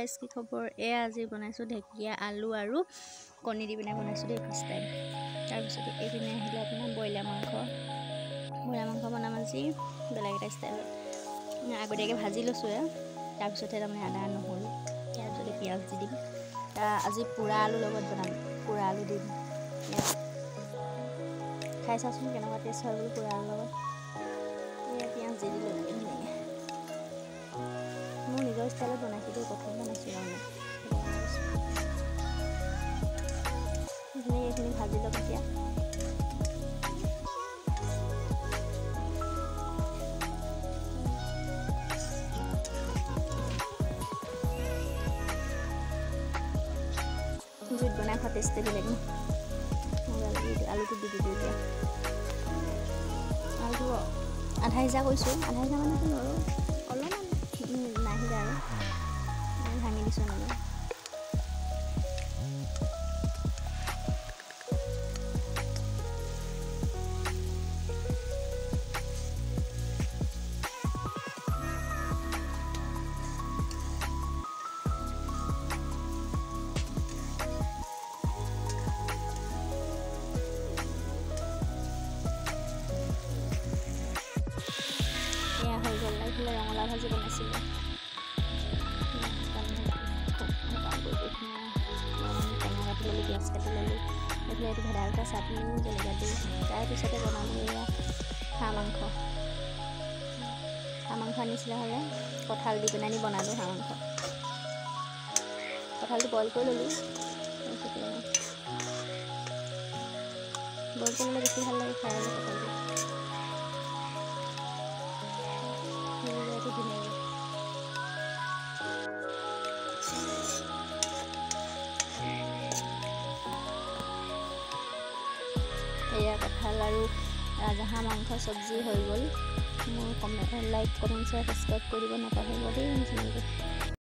Guys কি খবৰ আজি বনাইছোঁ ঢেকীয়া আলু আৰু কণী দি পিনে বনাইছোঁ দেই ফাৰ্ষ্ট টাইম। তাৰপিছতে এইপিনে আহিলে আপোনাৰ ব্ৰইলাৰ মাংস বনাম আজি বেলেগ এটা ষ্টাইলত। আগতীয়াকৈ ভাজি লৈছোঁ তাৰপিছতে তাৰমানে আদা নহৰু তাৰপিছতে পিঁয়াজ দি দিম। আজি পোৰা আলুৰ লগত বনাম, পোৰা আলু দিম খাই চাওঁচোন কেনেকুৱা টেষ্ট হয় বোলো পোৰা আলুৰ লগত। পিঁয়াজ দি দিলোঁ এনেকৈ ধুনীয়াকৈ। মোৰ নিজৰ ষ্টাইলত বনাইছোঁ দেই, প্ৰথম বনাইছোঁ কাৰণে ধুনীয়াকৈ এইখিনি ভাজি ল'ম এতিয়া। জুইত বনাই খোৱা টেষ্টে বেলেগ ন। আলুটো দি দিলোঁ এতিয়া। আলুটো আধা সিজা কৰিছোঁ, আধা সিজা মানে নৰো অলপমান নাই সিজা আৰু ভাঙি দিছোঁ এনেকৈ। এয়া হৈ গ'ল। এইফালে ৰঙালাও ভাজি বনাইছিলোঁ, টেঙা কাটি ল'লোঁ, পিঁয়াজ কাটি ল'লোঁ। এইফালে এইটো ভেদাইলতা চাটনি জলকীয়া দি। তাৰপিছতে বনালোঁ এয়া হাঁহ মাংস আনিছিলে হ'লে কঁঠাল দি পিনে বনালোঁ হাঁহ মাংস। কঁঠালটো বইল কৰি ল'লোঁ, তাৰপিছতে বইল কৰি ল'লে বেছি ভাল লাগে খাই আৰু কঁঠালটো। এয়া কঁঠাল আৰু ৰাজহাঁহ মাংস চব্জি হৈ গ'ল। মোৰ লাইক কমেণ্ট শ্বেয়াৰ ছাবস্ক্ৰাইব কৰিব নাপাহৰিব দেই চেনেলটো।